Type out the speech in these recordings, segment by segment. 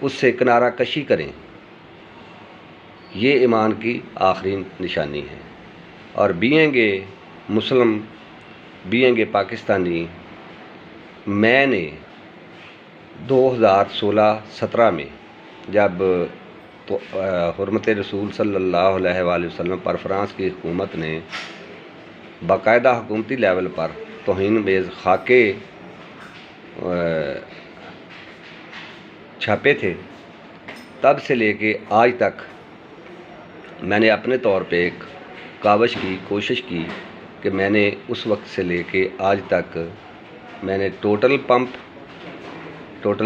اس سے کنارہ کشی کریں، یہ ایمان کی آخری نشانی ہے۔ اور being a Muslim, being a Pakistani, میں نے 2016-17 میں جب تو حرمت رسول صلی اللہ علیہ وآلہ وسلم پر فرانس کی حکومت نے باقاعدہ حکومتی لیول پر توہین آمیز خاکے چھاپے تھے، تب سے لے کے آج تک میں نے اپنے طور پہ ایک کاوش کی، کوشش کی کہ میں نے اس وقت سے لے کے آج تک میں نے ٹوٹل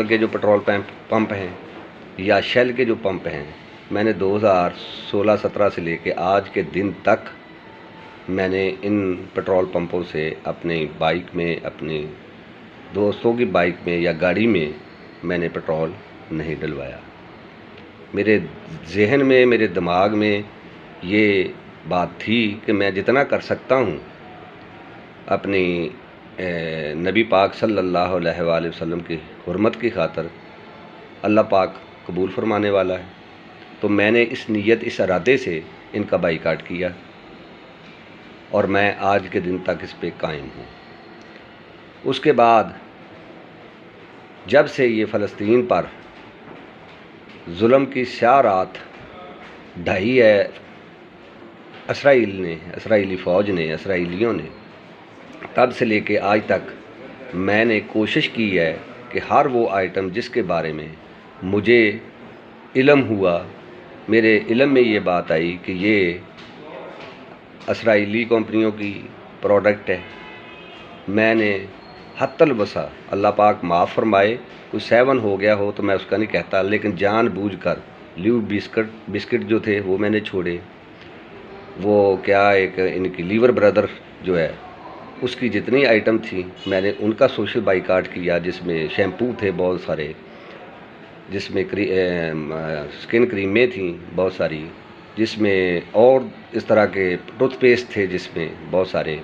کے جو پیٹرول پمپ ہیں یا شیل کے جو پمپ ہیں، میں نے 2016-17 سے لے کے آج کے دن تک میں نے ان پیٹرول پمپوں سے اپنی بائک میں، اپنے دوستوں کی بائک میں یا گاڑی میں نے پیٹرول نہیں ڈلوایا۔ میرے ذہن میں، میرے دماغ میں یہ بات تھی کہ میں جتنا کر سکتا ہوں اپنی نبی پاک صلی اللہ علیہ وآلہ وسلم کی حرمت کی خاطر، اللہ پاک قبول فرمانے والا ہے، تو میں نے اس نیت، اس ارادے سے ان کا بائیکاٹ کیا، اور میں آج کے دن تک اس پہ قائم ہوں۔ اس کے بعد جب سے یہ فلسطین پر ظلم کی سیاہ رات ڈھائی ہے اسرائیلی فوج نے، اسرائیلیوں نے، تب سے لے کے آج تک میں نے کوشش کی ہے کہ ہر وہ آئٹم جس کے بارے میں مجھے علم ہوا، میرے علم میں یہ بات آئی کہ یہ اسرائیلی کمپنیوں کی پروڈکٹ ہے، میں نے حتی الوسع، اللہ پاک معاف فرمائے، کوئی 7 ہو گیا ہو تو میں اس کا نہیں کہتا، لیکن جان بوجھ کر لیو بسکٹ جو تھے وہ میں نے چھوڑے، وہ کیا ایک ان کی لیور بردر جو ہے اس کی جتنی آئٹم تھی میں نے ان کا سوشل بائیکاٹ کیا، جس میں شیمپو تھے بہت سارے، جس میں سکن کریمیں تھیں بہت ساری، جس میں اور اس طرح کے ٹوتھ پیسٹ تھے، جس میں بہت سارے،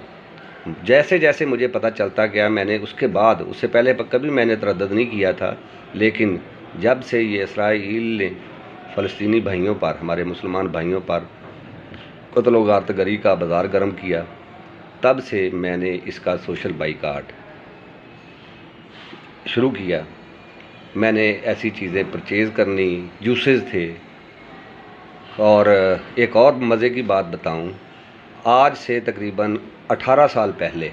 جیسے جیسے مجھے پتہ چلتا گیا میں نے اس کے بعد، اس سے پہلے کبھی میں نے تردد نہیں کیا تھا، لیکن جب سے یہ اسرائیل نے فلسطینی بھائیوں پر، ہمارے مسلمان بھائیوں پر قتل و غارت گری کا بازار گرم کیا، تب سے میں نے اس کا سوشل بائیکاٹ شروع کیا۔ میں نے ایسی چیزیں پرچیز کرنی، جوسز تھے، اور ایک اور مزے کی بات بتاؤں، آج سے تقریباً 18 سال پہلے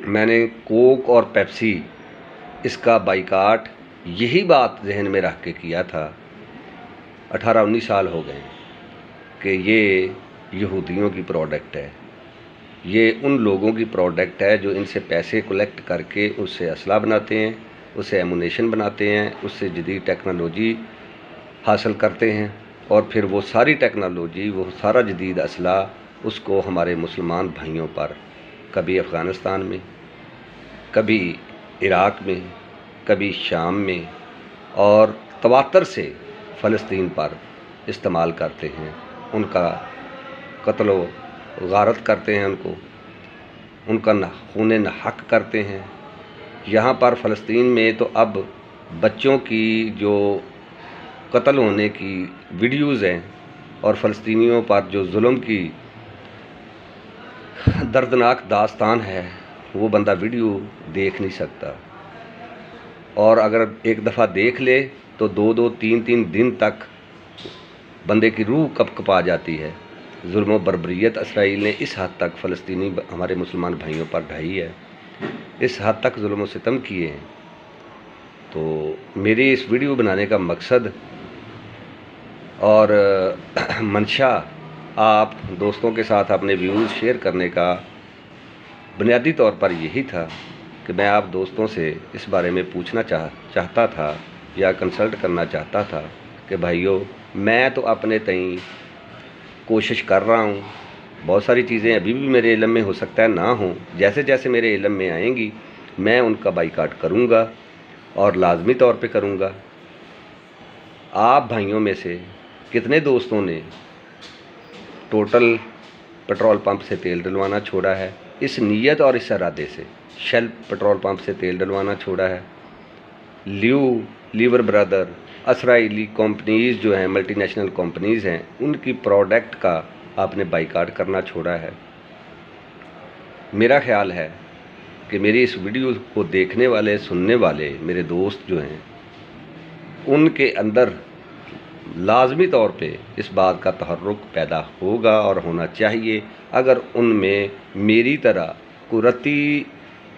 میں نے کوک اور پیپسی اس کا بائیکاٹ یہی بات ذہن میں رکھ کے کیا تھا، 18-19 سال ہو گئے کہ یہ یہودیوں کی پروڈکٹ ہے، یہ ان لوگوں کی پروڈکٹ ہے جو ان سے پیسے کلیکٹ کر کے اس سے اسلحہ بناتے ہیں، اس سے ایمونیشن بناتے ہیں، اس سے جدید ٹیکنالوجی حاصل کرتے ہیں، اور پھر وہ ساری ٹیکنالوجی، وہ سارا جدید اسلحہ اس کو ہمارے مسلمان بھائیوں پر، کبھی افغانستان میں، کبھی عراق میں، کبھی شام میں، اور تواتر سے فلسطین پر استعمال کرتے ہیں، ان کا قتل و غارت کرتے ہیں، ان کا خون نحق کرتے ہیں۔ یہاں پر فلسطین میں تو اب بچوں کی جو قتل ہونے کی ویڈیوز ہیں اور فلسطینیوں پر جو ظلم کی دردناک داستان ہے، وہ بندہ ویڈیو دیکھ نہیں سکتا، اور اگر ایک دفعہ دیکھ لے تو 2-3 دن تک بندے کی روح کپا جاتی ہے۔ ظلم و بربریت اسرائیل نے اس حد تک فلسطینی ہمارے مسلمان بھائیوں پر ڈھائی ہے، اس حد تک ظلم و ستم کیے ہیں۔ تو میری اس ویڈیو بنانے کا مقصد اور منشا آپ دوستوں کے ساتھ اپنے ویوز شیئر کرنے کا بنیادی طور پر یہی تھا کہ میں آپ دوستوں سے اس بارے میں پوچھنا چاہتا تھا یا کنسلٹ کرنا چاہتا تھا کہ بھائیو، میں تو اپنے تئیں کوشش کر رہا ہوں، بہت ساری چیزیں ابھی بھی میرے علم میں ہو سکتا ہے نہ ہوں، جیسے جیسے میرے علم میں آئیں گی میں ان کا بائیکاٹ کروں گا، اور لازمی طور پہ کروں گا۔ آپ بھائیوں میں سے کتنے دوستوں نے ٹوٹل پیٹرول پمپ سے تیل ڈلوانا چھوڑا ہے، اس نیت اور اس ارادے سے؟ شیل پیٹرول پمپ سے تیل ڈلوانا چھوڑا ہے، لیور برادر، اسرائیلی کمپنیز جو ہیں، ملٹی نیشنل کمپنیز ہیں، ان کی پروڈکٹ کا آپ نے بائیکاٹ کرنا چھوڑا ہے۔ میرا خیال ہے کہ میری اس ویڈیو کو دیکھنے والے، سننے والے میرے دوست جو ہیں، ان کے اندر لازمی طور پہ اس بات کا تحرک پیدا ہوگا اور ہونا چاہیے، اگر ان میں میری طرح قرتی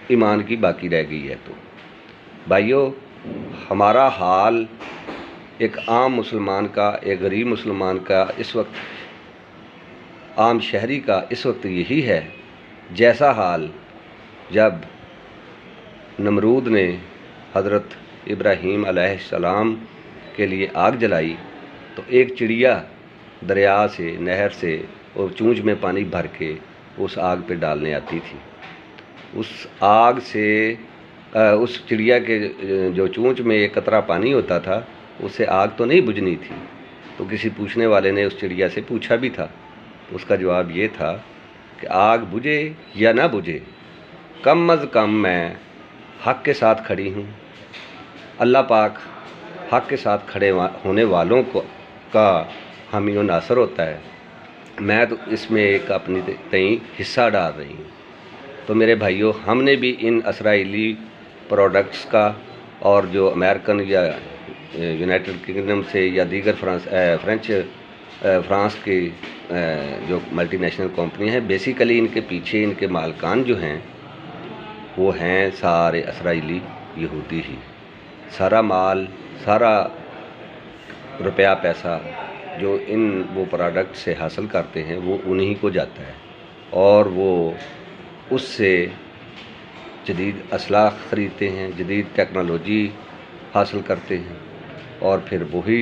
ایمان کی باقی رہ گئی ہے تو۔ بھائیو، ہمارا حال ایک عام مسلمان کا، ایک غریب مسلمان کا، اس وقت عام شہری کا اس وقت یہی ہے جیسا حال جب نمرود نے حضرت ابراہیم علیہ السلام کے لیے آگ جلائی تو ایک چڑیا دریا سے، نہر سے اور چونچ میں پانی بھر کے اس آگ پہ ڈالنے آتی تھی۔ اس آگ سے اس چڑیا کے جو چونچ میں ایک قطرہ پانی ہوتا تھا، اس سے آگ تو نہیں بجھنی تھی۔ تو کسی پوچھنے والے نے اس چڑیا سے پوچھا بھی تھا، اس کا جواب یہ تھا کہ آگ بجھے یا نہ بجھے، کم از کم میں حق کے ساتھ کھڑی ہوں۔ اللہ پاک حق کے ساتھ کھڑے ہونے والوں کا حامی و ناصر ہوتا ہے۔ میں تو اس میں ایک اپنی تئیں حصہ ڈال رہی ہوں۔ تو میرے بھائیوں، ہم نے بھی ان اسرائیلی پروڈکٹس کا اور جو امریکن یا یونائٹڈ کنگڈم سے یا دیگر فرانس کی جو ملٹی نیشنل کمپنی ہیں، بیسیکلی ان کے پیچھے ان کے مالکان جو ہیں وہ ہیں سارے اسرائیلی یہودی ہی۔ سارا مال، سارا روپیہ پیسہ جو وہ پروڈکٹ سے حاصل کرتے ہیں وہ انہی کو جاتا ہے، اور وہ اس سے جدید اسلحہ خریدتے ہیں، جدید ٹیکنالوجی حاصل کرتے ہیں، اور پھر وہی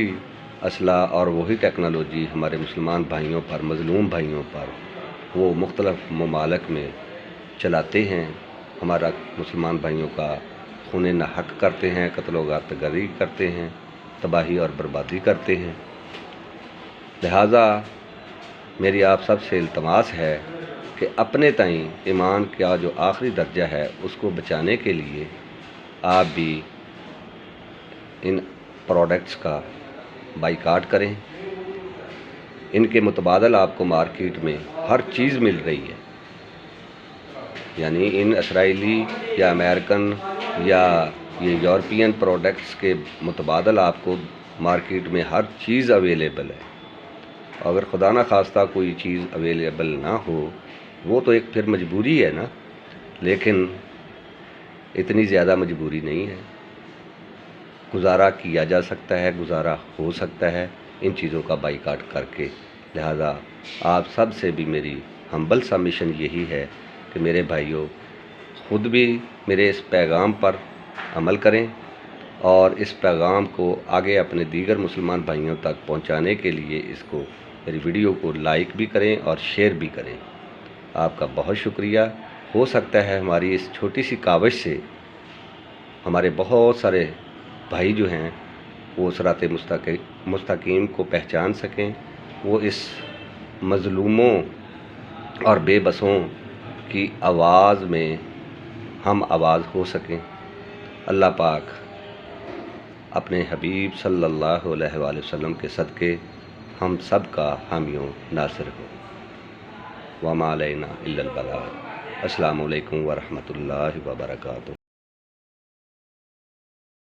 اسلحہ اور وہی ٹیکنالوجی ہمارے مسلمان بھائیوں پر، مظلوم بھائیوں پر وہ مختلف ممالک میں چلاتے ہیں، ہمارا مسلمان بھائیوں کا خون ناحق کرتے ہیں، قتل و غارت گری کرتے ہیں، تباہی اور بربادی کرتے ہیں۔ لہٰذا میری آپ سب سے التماس ہے کہ اپنے تئیں ایمان کا جو آخری درجہ ہے اس کو بچانے کے لیے آپ بھی ان پروڈکٹس کا بائیکاٹ کریں۔ ان کے متبادل آپ کو مارکیٹ میں ہر چیز مل رہی ہے، یعنی ان اسرائیلی یا امریکن یا یہ یورپین پروڈکٹس کے متبادل آپ کو مارکیٹ میں ہر چیز اویلیبل ہے۔ اگر خدا نہ خواستہ کوئی چیز اویلیبل نہ ہو، وہ تو ایک پھر مجبوری ہے نا، لیکن اتنی زیادہ مجبوری نہیں ہے، گزارا کیا جا سکتا ہے، گزارا ہو سکتا ہے ان چیزوں کا بائیکاٹ کر کے۔ لہٰذا آپ سب سے بھی میری ہمبل سبمیشن یہی ہے کہ میرے بھائیوں، خود بھی میرے اس پیغام پر عمل کریں، اور اس پیغام کو آگے اپنے دیگر مسلمان بھائیوں تک پہنچانے کے لیے اس کو، میری ویڈیو کو لائک بھی کریں اور شیئر بھی کریں۔ آپ کا بہت شکریہ۔ ہو سکتا ہے ہماری اس چھوٹی سی کاوش سے ہمارے بہت سارے بھائی جو ہیں وہ صراط مستقیم کو پہچان سکیں، وہ اس مظلوموں اور بے بسوں کی آواز میں ہم آواز ہو سکیں۔ اللہ پاک اپنے حبیب صلی اللہ علیہ وآلہ وسلم کے صدقے ہم سب کا حامی و ناصر ہو۔ وما علینا الا البلاغ۔ السلام علیکم ورحمۃ اللہ وبرکاتہ۔